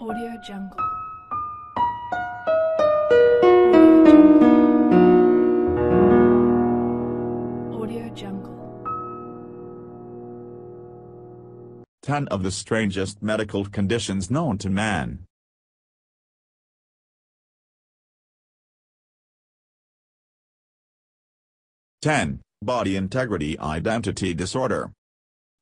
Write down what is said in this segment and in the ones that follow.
Audio Jungle. Audio Jungle. Audio Jungle. 10 of the strangest medical conditions known to man. Ten. Body integrity identity disorder.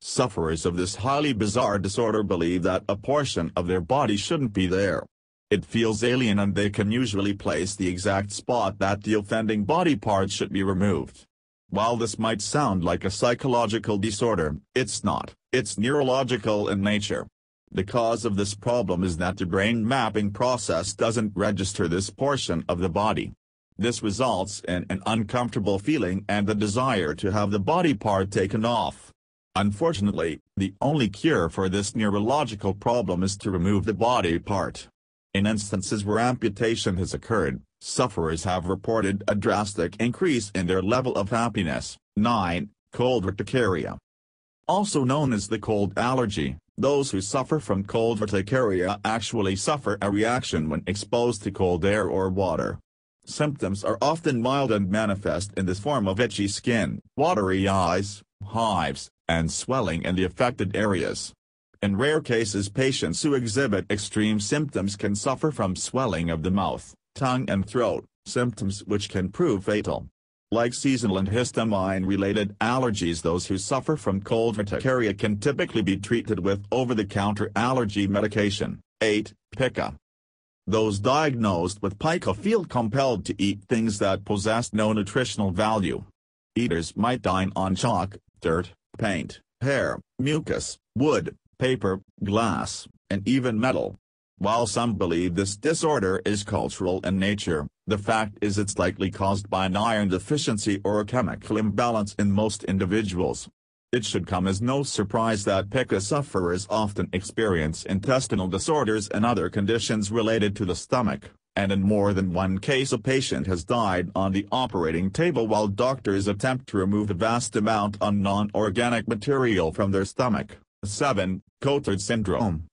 Sufferers of this highly bizarre disorder believe that a portion of their body shouldn't be there. It feels alien and they can usually place the exact spot that the offending body part should be removed. While this might sound like a psychological disorder, it's not. It's neurological in nature. The cause of this problem is that the brain mapping process doesn't register this portion of the body. This results in an uncomfortable feeling and the desire to have the body part taken off. Unfortunately, the only cure for this neurological problem is to remove the body part. In instances where amputation has occurred, sufferers have reported a drastic increase in their level of happiness. 9. Cold urticaria. Also known as the cold allergy, those who suffer from cold urticaria actually suffer a reaction when exposed to cold air or water. Symptoms are often mild and manifest in the form of itchy skin, watery eyes, hives, and swelling in the affected areas. In rare cases, patients who exhibit extreme symptoms can suffer from swelling of the mouth, tongue and throat, symptoms which can prove fatal. Like seasonal and histamine-related allergies, those who suffer from cold urticaria can typically be treated with over-the-counter allergy medication. 8. Pica. Those diagnosed with pica feel compelled to eat things that possess no nutritional value. Eaters might dine on chalk, dirt, paint, hair, mucus, wood, paper, glass, and even metal. While some believe this disorder is cultural in nature, the fact is it's likely caused by an iron deficiency or a chemical imbalance in most individuals. It should come as no surprise that pica sufferers often experience intestinal disorders and other conditions related to the stomach, and in more than one case a patient has died on the operating table while doctors attempt to remove a vast amount of non-organic material from their stomach. 7. Cotard syndrome.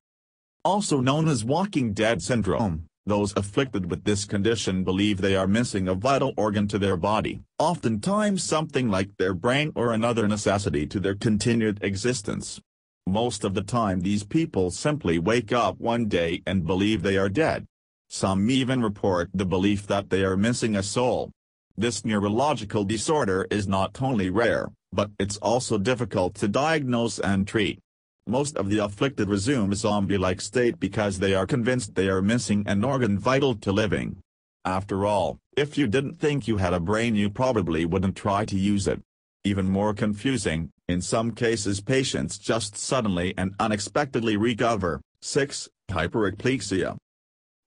Also known as walking dead syndrome, those afflicted with this condition believe they are missing a vital organ to their body, oftentimes something like their brain or another necessity to their continued existence. Most of the time these people simply wake up one day and believe they are dead. Some even report the belief that they are missing a soul. This neurological disorder is not only rare, but it's also difficult to diagnose and treat. Most of the afflicted resume a zombie-like state because they are convinced they are missing an organ vital to living. After all, if you didn't think you had a brain you probably wouldn't try to use it. Even more confusing, in some cases patients just suddenly and unexpectedly recover. 6. Hyperexia.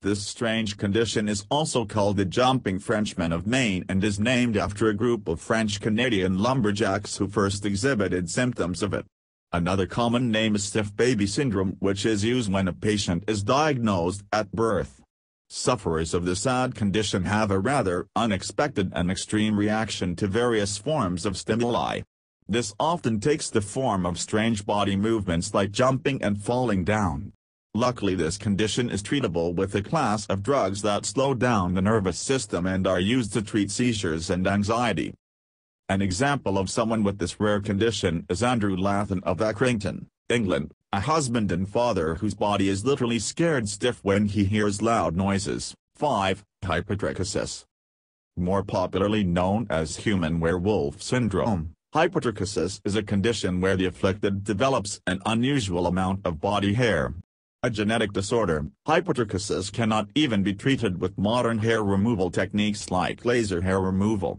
This strange condition is also called the jumping Frenchman of Maine and is named after a group of French-Canadian lumberjacks who first exhibited symptoms of it. Another common name is stiff baby syndrome, which is used when a patient is diagnosed at birth. Sufferers of this odd condition have a rather unexpected and extreme reaction to various forms of stimuli. This often takes the form of strange body movements like jumping and falling down. Luckily this condition is treatable with a class of drugs that slow down the nervous system and are used to treat seizures and anxiety. An example of someone with this rare condition is Andrew Lathan of Accrington, England, a husband and father whose body is literally scared stiff when he hears loud noises. 5. Hypotrichosis. More popularly known as human werewolf syndrome, hypotrichosis is a condition where the afflicted develops an unusual amount of body hair. A genetic disorder, hypotrichosis cannot even be treated with modern hair removal techniques like laser hair removal.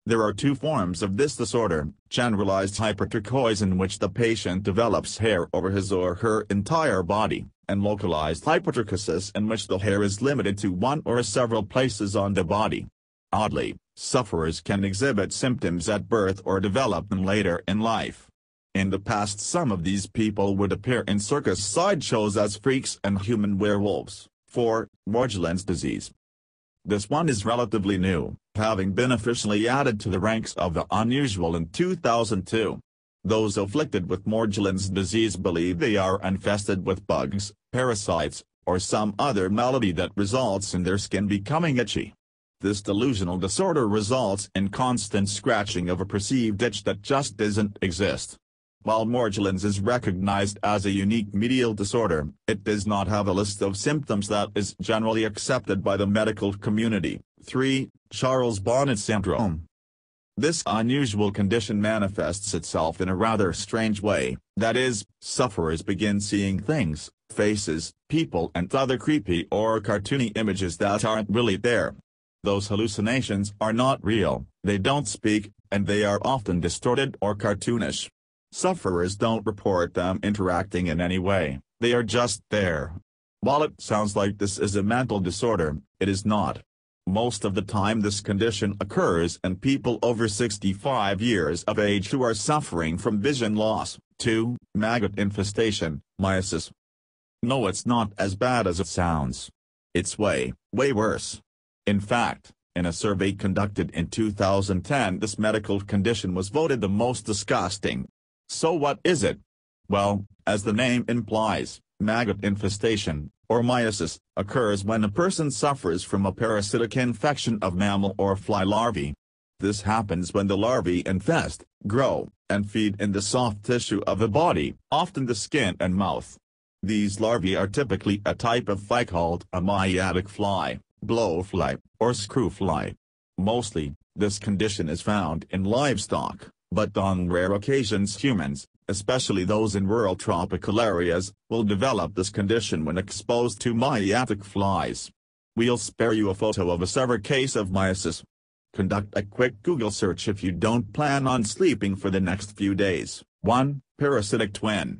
There are two forms of this disorder: generalized hypertrichosis, in which the patient develops hair over his or her entire body, and localized hypotrichosis, in which the hair is limited to one or several places on the body. Oddly, sufferers can exhibit symptoms at birth or develop them later in life. In the past some of these people would appear in circus sideshows as freaks and human werewolves. 4. Morgellons disease. This one is relatively new, having been officially added to the ranks of the unusual in 2002. Those afflicted with Morgellons disease believe they are infested with bugs, parasites, or some other malady that results in their skin becoming itchy. This delusional disorder results in constant scratching of a perceived itch that just doesn't exist. While Morgellons is recognized as a unique medial disorder, it does not have a list of symptoms that is generally accepted by the medical community. 3. Charles Bonnet syndrome. This unusual condition manifests itself in a rather strange way, that is, sufferers begin seeing things, faces, people and other creepy or cartoony images that aren't really there. Those hallucinations are not real, they don't speak, and they are often distorted or cartoonish. Sufferers don't report them interacting in any way, they are just there. While it sounds like this is a mental disorder, it is not. Most of the time this condition occurs in people over 65 years of age who are suffering from vision loss. 2. Maggot infestation, myiasis. No, it's not as bad as it sounds. It's way worse. In fact, in a survey conducted in 2010, this medical condition was voted the most disgusting. So what is it? Well, as the name implies, maggot infestation, or myiasis, occurs when a person suffers from a parasitic infection of mammal or fly larvae. This happens when the larvae infest, grow, and feed in the soft tissue of the body, often the skin and mouth. These larvae are typically a type of fly called a myiatic fly, blowfly, or screwfly. Mostly, this condition is found in livestock, but on rare occasions humans, especially those in rural tropical areas, will develop this condition when exposed to myiatic flies. We'll spare you a photo of a severe case of myiasis. Conduct a quick Google search if you don't plan on sleeping for the next few days. 1. Parasitic twin.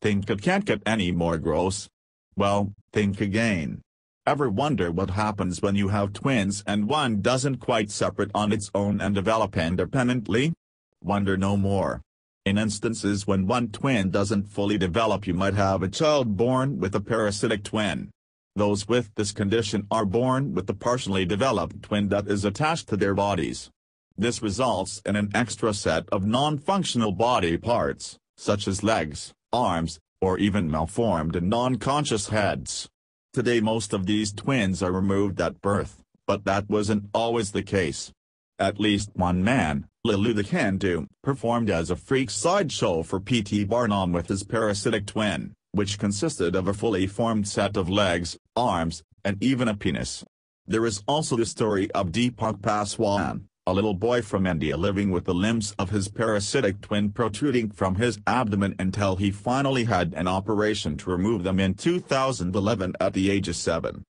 Think it can't get any more gross? Well, think again. Ever wonder what happens when you have twins and one doesn't quite separate on its own and develop independently? Wonder no more. In instances when one twin doesn't fully develop, you might have a child born with a parasitic twin. Those with this condition are born with a partially developed twin that is attached to their bodies. This results in an extra set of non-functional body parts, such as legs, arms, or even malformed and non-conscious heads. Today most of these twins are removed at birth, but that wasn't always the case. At least one man, Lulu the Hindu, performed as a freak sideshow for P.T. Barnum with his parasitic twin, which consisted of a fully formed set of legs, arms, and even a penis. There is also the story of Deepak Paswan, a little boy from India living with the limbs of his parasitic twin protruding from his abdomen until he finally had an operation to remove them in 2011 at the age of 7.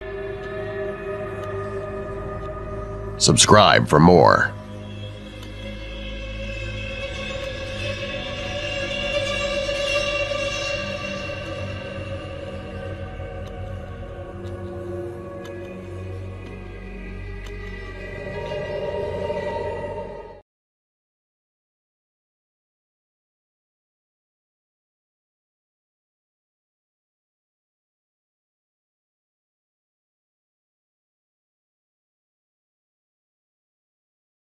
Subscribe for more.